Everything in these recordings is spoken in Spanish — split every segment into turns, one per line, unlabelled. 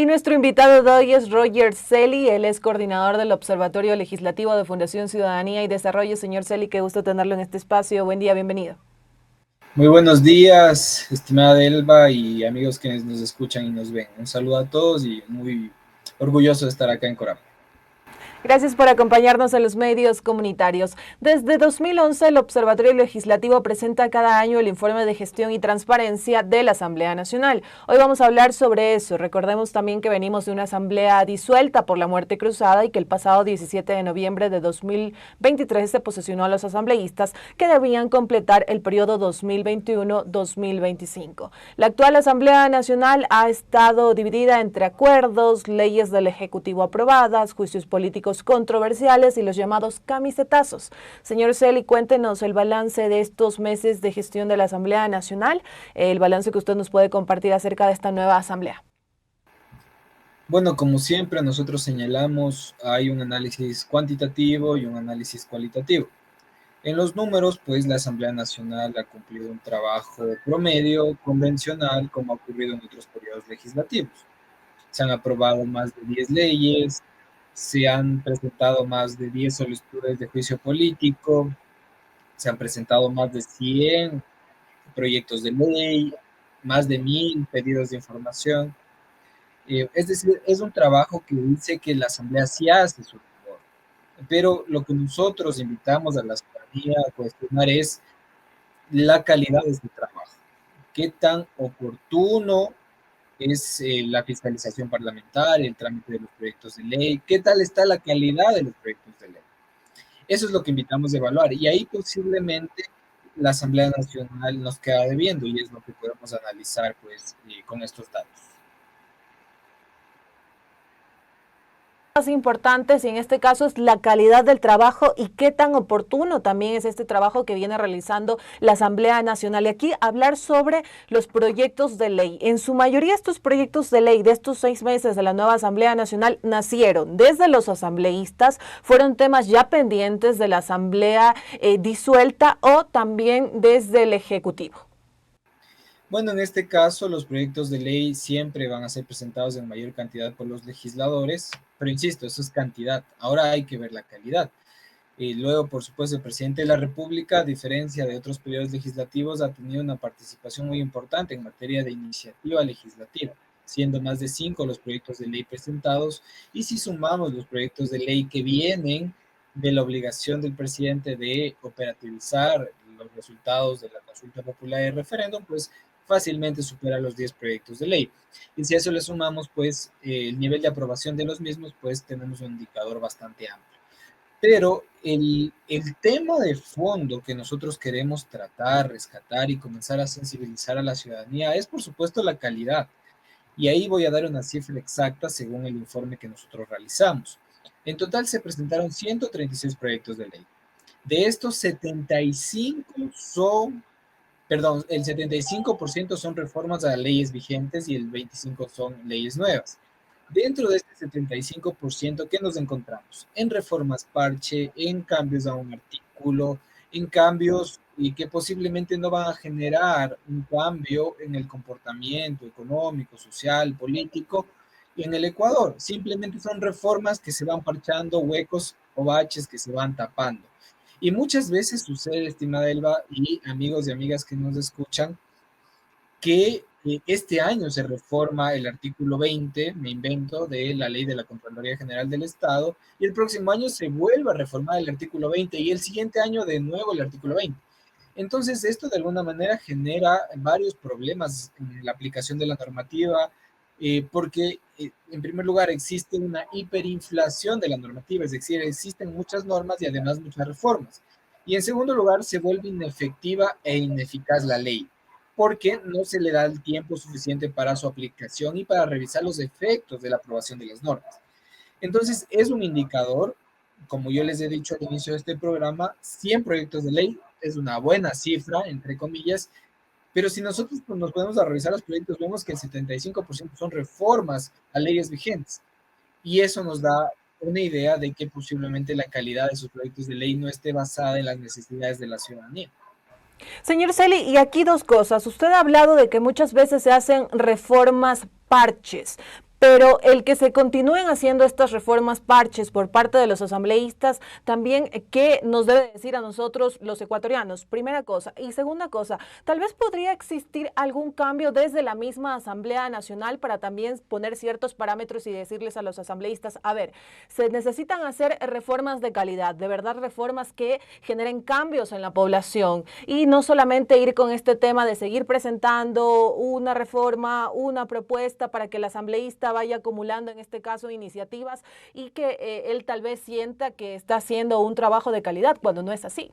nuestro invitado de hoy es Roger Celi, él es coordinador del Observatorio Legislativo de Fundación Ciudadanía y Desarrollo. Señor Celi, qué gusto tenerlo en este espacio. Buen día, bienvenido.
Muy buenos días, estimada Elba y amigos que nos escuchan y nos ven. Un saludo a todos y muy orgulloso de estar acá en Coram.
Gracias por acompañarnos en los medios comunitarios. Desde 2011, el Observatorio Legislativo presenta cada año el informe de gestión y transparencia de la Asamblea Nacional. Hoy vamos a hablar sobre eso. Recordemos también que venimos de una asamblea disuelta por la muerte cruzada y que el pasado 17 de noviembre de 2023 se posesionó a los asambleístas que debían completar el periodo 2021-2025. La actual Asamblea Nacional ha estado dividida entre acuerdos, leyes del Ejecutivo aprobadas, juicios políticos controversiales y los llamados camisetazos. Señor Celi, cuéntenos el balance de estos meses de gestión de la Asamblea Nacional, el balance que usted nos puede compartir acerca de esta nueva asamblea.
Bueno, como siempre nosotros señalamos, hay un análisis cuantitativo y un análisis cualitativo. En los números, pues la Asamblea Nacional ha cumplido un trabajo promedio, convencional, como ha ocurrido en otros periodos legislativos. Se han aprobado más de 10 leyes, se han presentado más de 10 solicitudes de juicio político, se han presentado más de 100 proyectos de ley, más de 1000 pedidos de información. Es decir, es un trabajo que dice que la Asamblea sí hace su labor, pero lo que nosotros invitamos a la ciudadanía a cuestionar es la calidad de este trabajo. ¿Qué tan oportuno es la fiscalización parlamentaria, el trámite de los proyectos de ley? ¿Qué tal está la calidad de los proyectos de ley? Eso es lo que invitamos a evaluar y ahí posiblemente la Asamblea Nacional nos queda debiendo y es lo que podemos analizar pues con estos datos.
Más importantes y en este caso es la calidad del trabajo y qué tan oportuno también es este trabajo que viene realizando la Asamblea Nacional. Y aquí hablar sobre los proyectos de ley. En su mayoría estos proyectos de ley de estos 6 meses de la nueva Asamblea Nacional nacieron desde los asambleístas, fueron temas ya pendientes de la Asamblea disuelta o también desde el Ejecutivo.
Bueno, en este caso los proyectos de ley siempre van a ser presentados en mayor cantidad por los legisladores, pero insisto, eso es cantidad. Ahora hay que ver la calidad. Y luego, por supuesto, el presidente de la República, a diferencia de otros periodos legislativos, ha tenido una participación muy importante en materia de iniciativa legislativa, siendo más de 5 los proyectos de ley presentados. Y si sumamos los proyectos de ley que vienen de la obligación del presidente de operativizar los resultados de la consulta popular y referéndum, pues fácilmente supera los 10 proyectos de ley. Y si a eso le sumamos, pues el nivel de aprobación de los mismos, pues tenemos un indicador bastante amplio. Pero el tema de fondo que nosotros queremos tratar, rescatar y comenzar a sensibilizar a la ciudadanía es, por supuesto, la calidad. Y ahí voy a dar una cifra exacta según el informe que nosotros realizamos. En total se presentaron 136 proyectos de ley. De estos, 75 son, perdón, el 75% son reformas a leyes vigentes y el 25% son leyes nuevas. Dentro de este 75%, ¿qué nos encontramos? En reformas parche, en cambios a un artículo, en cambios y que posiblemente no van a generar un cambio en el comportamiento económico, social, político en el Ecuador. Simplemente son reformas que se van parchando, huecos o baches que se van tapando. Y muchas veces sucede, estimada Elba y amigos y amigas que nos escuchan, que este año se reforma el artículo 20, me invento, de la ley de la Contraloría General del Estado, y el próximo año se vuelve a reformar el artículo 20 y el siguiente año de nuevo el artículo 20. Entonces, esto de alguna manera genera varios problemas en la aplicación de la normativa, porque en primer lugar existe una hiperinflación de la normativa, es decir, existen muchas normas y además muchas reformas. Y en segundo lugar, se vuelve inefectiva e ineficaz la ley porque no se le da el tiempo suficiente para su aplicación y para revisar los efectos de la aprobación de las normas. Entonces, es un indicador, como yo les he dicho al inicio de este programa, 100 proyectos de ley es una buena cifra, entre comillas, pero si nosotros nos podemos a revisar los proyectos, vemos que el 75% son reformas a leyes vigentes. Y eso nos da una idea de que posiblemente la calidad de sus proyectos de ley no esté basada en las necesidades de la ciudadanía.
Señor Celi, y aquí dos cosas. Usted ha hablado de que muchas veces se hacen reformas parches. Pero el que se continúen haciendo estas reformas parches por parte de los asambleístas, también, ¿qué nos debe decir a nosotros los ecuatorianos? Primera cosa. Y segunda cosa, tal vez podría existir algún cambio desde la misma Asamblea Nacional para también poner ciertos parámetros y decirles a los asambleístas, a ver, se necesitan hacer reformas de calidad, de verdad reformas que generen cambios en la población y no solamente ir con este tema de seguir presentando una reforma, una propuesta para que el asambleísta vaya acumulando, en este caso, iniciativas y que él tal vez sienta que está haciendo un trabajo de calidad cuando no es así.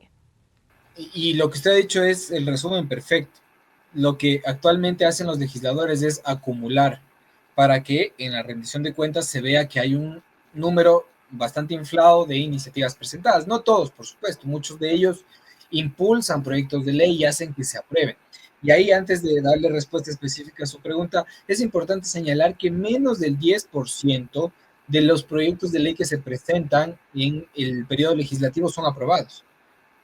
Y lo que usted ha dicho es el resumen perfecto. Lo que actualmente hacen los legisladores es acumular para que en la rendición de cuentas se vea que hay un número bastante inflado de iniciativas presentadas. No todos, por supuesto, muchos de ellos impulsan proyectos de ley y hacen que se aprueben. Y ahí, antes de darle respuesta específica a su pregunta, es importante señalar que menos del 10% de los proyectos de ley que se presentan en el periodo legislativo son aprobados.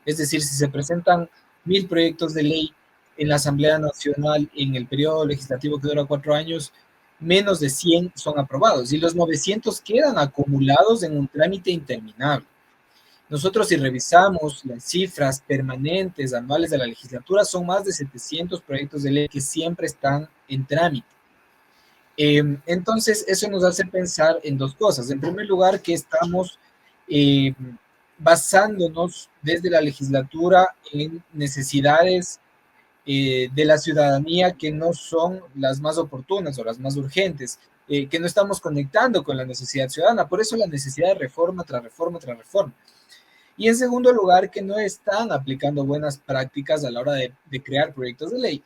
Es decir, si se presentan 1.000 proyectos de ley en la Asamblea Nacional en el periodo legislativo que dura 4 años, menos de 100 son aprobados y los 900 quedan acumulados en un trámite interminable. Nosotros, si revisamos las cifras permanentes anuales de la legislatura, son más de 700 proyectos de ley que siempre están en trámite. Entonces, eso nos hace pensar en dos cosas. En primer lugar, que estamos eh, basándonos desde la legislatura en necesidades de la ciudadanía que no son las más oportunas o las más urgentes, que no estamos conectando con la necesidad ciudadana. Por eso la necesidad de reforma tras reforma tras reforma. Y en segundo lugar, que no están aplicando buenas prácticas a la hora de crear proyectos de ley.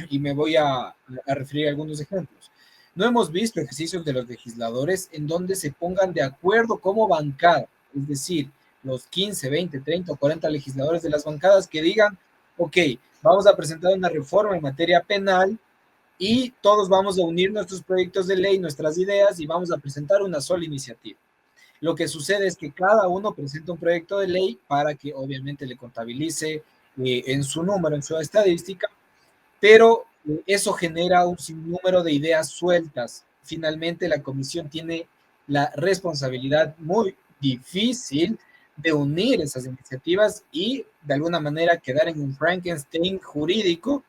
Y me voy a referir a algunos ejemplos. No hemos visto ejercicios de los legisladores en donde se pongan de acuerdo como bancada, es decir, los 15, 20, 30 o 40 legisladores de las bancadas que digan, ok, vamos a presentar una reforma en materia penal y todos vamos a unir nuestros proyectos de ley, nuestras ideas y vamos a presentar una sola iniciativa. Lo que sucede es que cada uno presenta un proyecto de ley para que obviamente le contabilice en su número, en su estadística, pero eso genera un sinnúmero de ideas sueltas. Finalmente, la comisión tiene la responsabilidad muy difícil de unir esas iniciativas y de alguna manera quedar en un Frankenstein jurídico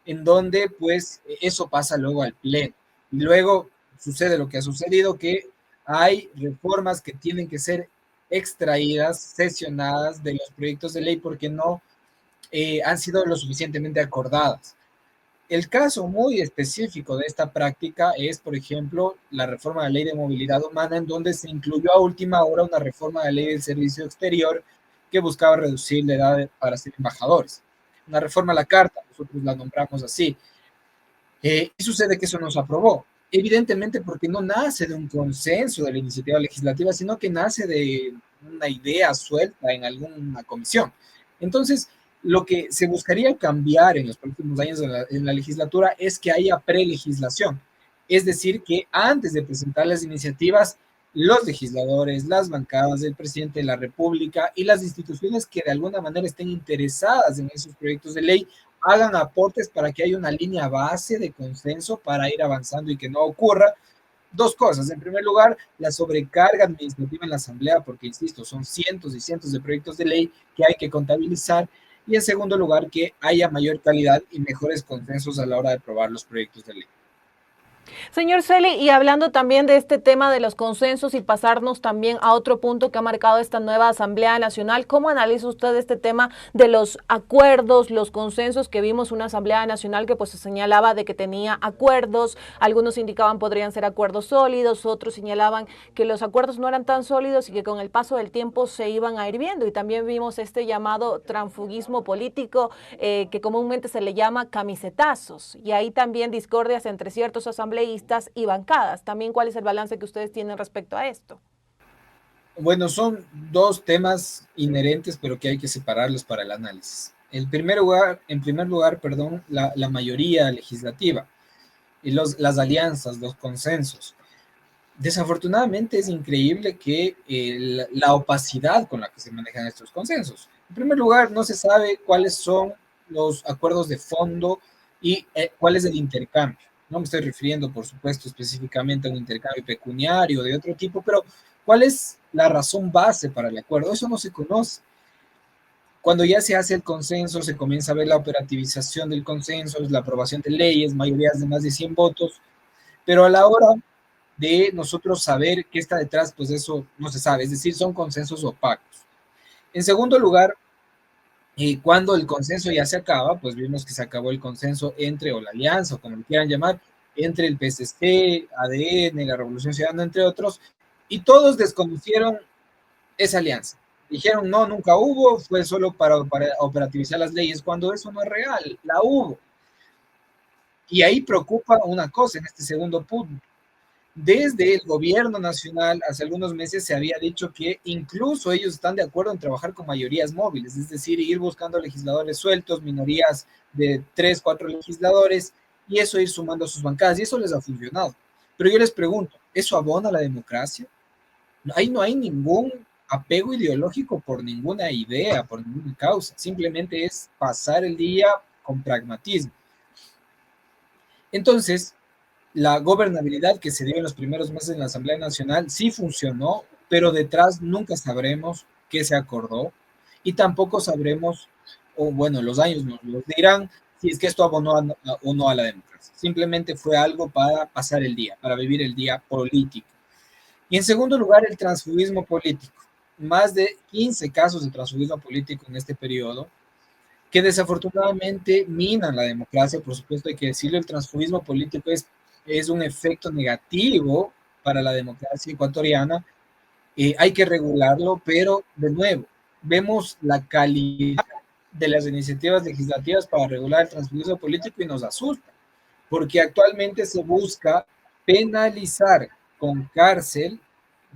en donde pues eso pasa luego al pleno. Y luego sucede lo que ha sucedido, que hay reformas que tienen que ser extraídas, sesionadas de los proyectos de ley porque no han sido lo suficientemente acordadas. El caso muy específico de esta práctica es, por ejemplo, la reforma de la Ley de Movilidad Humana, en donde se incluyó a última hora una reforma de la Ley del Servicio Exterior que buscaba reducir la edad para ser embajadores. Una reforma a la carta, nosotros la nombramos así. Y sucede que eso no se aprobó. Evidentemente porque no nace de un consenso de la iniciativa legislativa, sino que nace de una idea suelta en alguna comisión. Entonces, lo que se buscaría cambiar en los próximos años en la legislatura es que haya prelegislación. Es decir, que antes de presentar las iniciativas, los legisladores, las bancadas, el presidente de la República y las instituciones que de alguna manera estén interesadas en esos proyectos de ley hagan aportes para que haya una línea base de consenso para ir avanzando y que no ocurra dos cosas. En primer lugar, la sobrecarga administrativa en la Asamblea, porque, insisto, son cientos y cientos de proyectos de ley que hay que contabilizar. Y en segundo lugar, que haya mayor calidad y mejores consensos a la hora de aprobar los proyectos de ley.
Señor Celi, y hablando también de este tema de los consensos y pasarnos también a otro punto que ha marcado esta nueva Asamblea Nacional, ¿cómo analiza usted este tema de los acuerdos, los consensos que vimos una Asamblea Nacional que pues se señalaba de que tenía acuerdos, algunos indicaban podrían ser acuerdos sólidos, otros señalaban que los acuerdos no eran tan sólidos y que con el paso del tiempo se iban a ir viendo, y también vimos este llamado transfugismo político que comúnmente se le llama camisetazos, y ahí también discordias entre ciertos asambleístas y bancadas. También, ¿cuál es el balance que ustedes tienen respecto a esto?
Bueno, son dos temas inherentes, pero que hay que separarlos para el análisis. En primer lugar, perdón, la mayoría legislativa y las alianzas, los consensos. Desafortunadamente es increíble que la opacidad con la que se manejan estos consensos. En primer lugar, no se sabe cuáles son los acuerdos de fondo y cuál es el intercambio. No me estoy refiriendo, por supuesto, específicamente a un intercambio pecuniario de otro tipo, pero ¿cuál es la razón base para el acuerdo? Eso no se conoce. Cuando ya se hace el consenso, se comienza a ver la operativización del consenso, la aprobación de leyes, mayorías de más de 100 votos, pero a la hora de nosotros saber qué está detrás, pues eso no se sabe, es decir, son consensos opacos. En segundo lugar, cuando el consenso ya se acaba, pues vimos que se acabó el consenso entre, o la alianza, o como lo quieran llamar, entre el PSC, ADN, la Revolución Ciudadana, entre otros, y todos desconocieron esa alianza. Dijeron, no, nunca hubo, fue solo para operativizar las leyes, cuando eso no es real, la hubo. Y ahí preocupa una cosa en este segundo punto. Desde el gobierno nacional, hace algunos meses se había dicho que incluso ellos están de acuerdo en trabajar con mayorías móviles, es decir, ir buscando legisladores sueltos, minorías de 3, 4 legisladores, y eso ir sumando a sus bancadas, y eso les ha funcionado. Pero yo les pregunto, ¿eso abona la democracia? Ahí no hay ningún apego ideológico por ninguna idea, por ninguna causa, simplemente es pasar el día con pragmatismo. Entonces, la gobernabilidad que se dio en los primeros meses en la Asamblea Nacional sí funcionó, pero detrás nunca sabremos qué se acordó y tampoco sabremos, o bueno, los años nos lo dirán, si es que esto abonó o no a la democracia. Simplemente fue algo para pasar el día, para vivir el día político. Y en segundo lugar, el transfugismo político. Más de 15 casos de transfugismo político en este periodo, que desafortunadamente minan la democracia. Por supuesto, hay que decirlo, el transfugismo político es un efecto negativo para la democracia ecuatoriana. Hay que regularlo, pero de nuevo, vemos la calidad de las iniciativas legislativas para regular el transfugismo político y nos asusta, porque actualmente se busca penalizar con cárcel,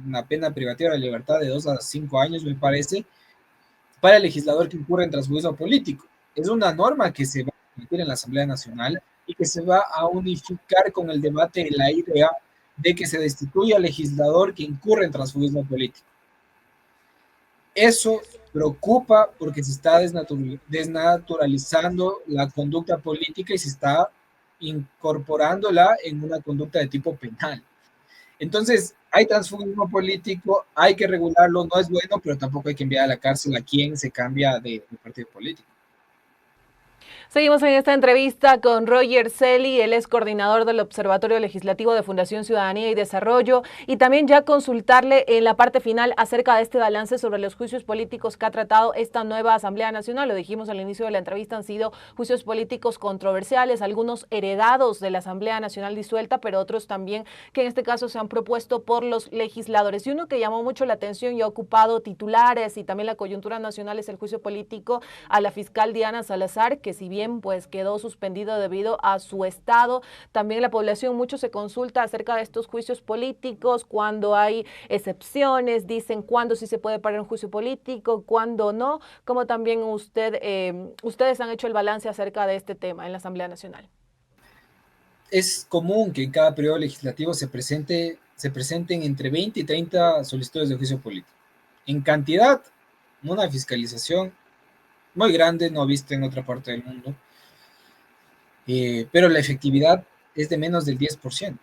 una pena privativa de libertad de 2 a 5 años, me parece, para el legislador que incurre en transfugismo político. Es una norma que se va a meter en la Asamblea Nacional y que se va a unificar con el debate de la idea de que se destituya al legislador que incurre en transfugismo político. Eso preocupa porque se está desnaturalizando la conducta política y se está incorporándola en una conducta de tipo penal. Entonces, hay transfugismo político, hay que regularlo, no es bueno, pero tampoco hay que enviar a la cárcel a quien se cambia de partido político.
Seguimos en esta entrevista con Roger Celi, él es coordinador del Observatorio Legislativo de Fundación Ciudadanía y Desarrollo, y también ya consultarle en la parte final acerca de este balance sobre los juicios políticos que ha tratado esta nueva Asamblea Nacional. Lo dijimos al inicio de la entrevista, han sido juicios políticos controversiales, algunos heredados de la Asamblea Nacional disuelta, pero otros también que en este caso se han propuesto por los legisladores. Y uno que llamó mucho la atención y ha ocupado titulares y también la coyuntura nacional es el juicio político a la fiscal Diana Salazar, que si bien pues quedó suspendido debido a su estado. También la población mucho se consulta acerca de estos juicios políticos, cuando hay excepciones, dicen cuándo sí se puede parar un juicio político, cuándo no, como también ustedes han hecho el balance acerca de este tema en la Asamblea Nacional.
Es común que en cada periodo legislativo se presenten entre 20 y 30 solicitudes de juicio político. En cantidad, una fiscalización muy grande, no vista en otra parte del mundo, pero la efectividad es de menos del 10%.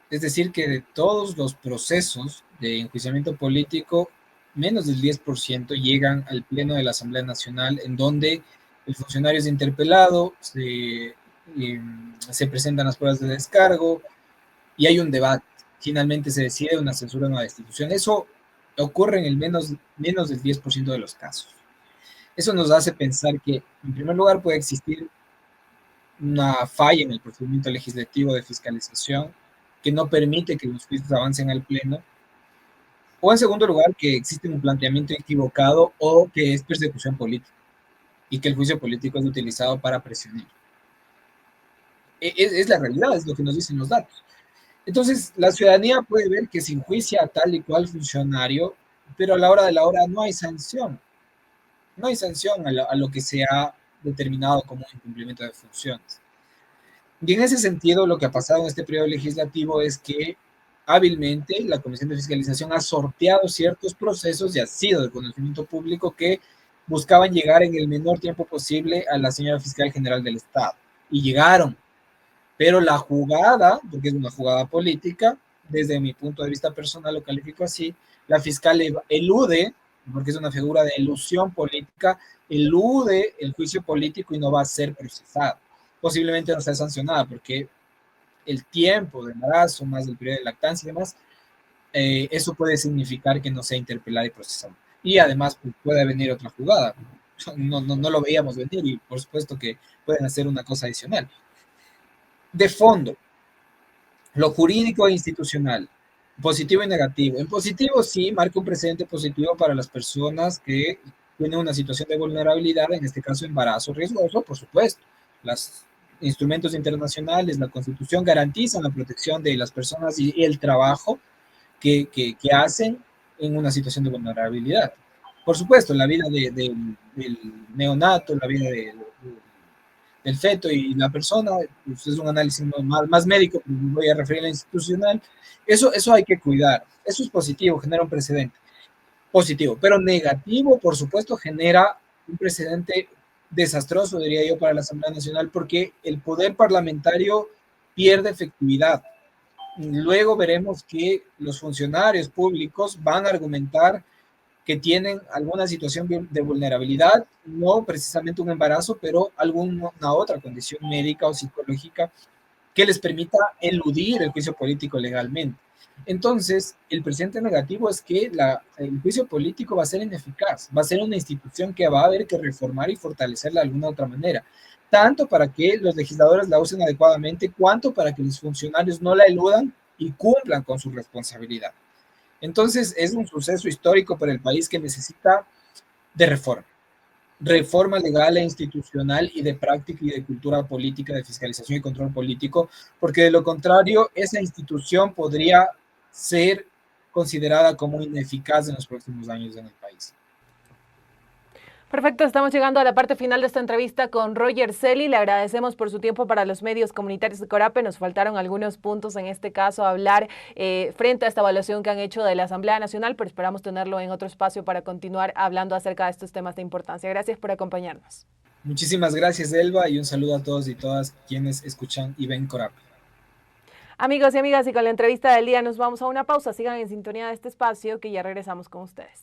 Es decir, que de todos los procesos de enjuiciamiento político, menos del 10% llegan al Pleno de la Asamblea Nacional, en donde el funcionario es interpelado, se presentan las pruebas de descargo y hay un debate. Finalmente se decide una censura o una destitución. Eso ocurre en el menos del 10% de los casos. Eso nos hace pensar que, en primer lugar, puede existir una falla en el procedimiento legislativo de fiscalización que no permite que los juicios avancen al Pleno, o en segundo lugar, que existe un planteamiento equivocado o que es persecución política y que el juicio político es utilizado para presionar. Es la realidad, es lo que nos dicen los datos. Entonces, la ciudadanía puede ver que se enjuicia a tal y cual funcionario, pero a la hora de la hora no hay sanción. No hay sanción a lo que se ha determinado como incumplimiento de funciones. Y en ese sentido, lo que ha pasado en este periodo legislativo es que hábilmente la Comisión de Fiscalización ha sorteado ciertos procesos y ha sido de conocimiento público que buscaban llegar en el menor tiempo posible a la señora fiscal general del Estado. Y llegaron. Pero la jugada, porque es una jugada política, desde mi punto de vista personal lo califico así, la fiscal elude, porque es una figura de elusión política, elude el juicio político y no va a ser procesada. Posiblemente no sea sancionada porque el tiempo de embarazo, más el periodo de lactancia y demás, eso puede significar que no sea interpelada y procesada. Y además pues, puede venir otra jugada. No lo veíamos venir y por supuesto que pueden hacer una cosa adicional. De fondo, lo jurídico e institucional, positivo y negativo. En positivo sí marca un precedente positivo para las personas que tienen una situación de vulnerabilidad, en este caso embarazo riesgoso, por supuesto. Los instrumentos internacionales, la Constitución garantizan la protección de las personas y el trabajo que hacen en una situación de vulnerabilidad. Por supuesto, la vida del neonato, la vida del feto y la persona, pues es un análisis más médico, voy a referir a la institucional, eso hay que cuidar, eso es positivo, genera un precedente positivo, pero negativo, por supuesto, genera un precedente desastroso, diría yo, para la Asamblea Nacional, porque el poder parlamentario pierde efectividad. Luego veremos que los funcionarios públicos van a argumentar que tienen alguna situación de vulnerabilidad, no precisamente un embarazo, pero alguna otra condición médica o psicológica que les permita eludir el juicio político legalmente. Entonces, el presente negativo es que el juicio político va a ser ineficaz, va a ser una institución que va a haber que reformar y fortalecerla de alguna otra manera, tanto para que los legisladores la usen adecuadamente, cuanto para que los funcionarios no la eludan y cumplan con su responsabilidad. Entonces, es un suceso histórico para el país que necesita de reforma legal e institucional y de práctica y de cultura política, de fiscalización y control político, porque de lo contrario, esa institución podría ser considerada como ineficaz en los próximos años en el país.
Perfecto, estamos llegando a la parte final de esta entrevista con Roger Celi. Le agradecemos por su tiempo para los medios comunitarios de Corape. Nos faltaron algunos puntos en este caso a hablar frente a esta evaluación que han hecho de la Asamblea Nacional, pero esperamos tenerlo en otro espacio para continuar hablando acerca de estos temas de importancia. Gracias por acompañarnos.
Muchísimas gracias, Elba, y un saludo a todos y todas quienes escuchan y ven Corape.
Amigos y amigas, y con la entrevista del día nos vamos a una pausa. Sigan en sintonía de este espacio que ya regresamos con ustedes.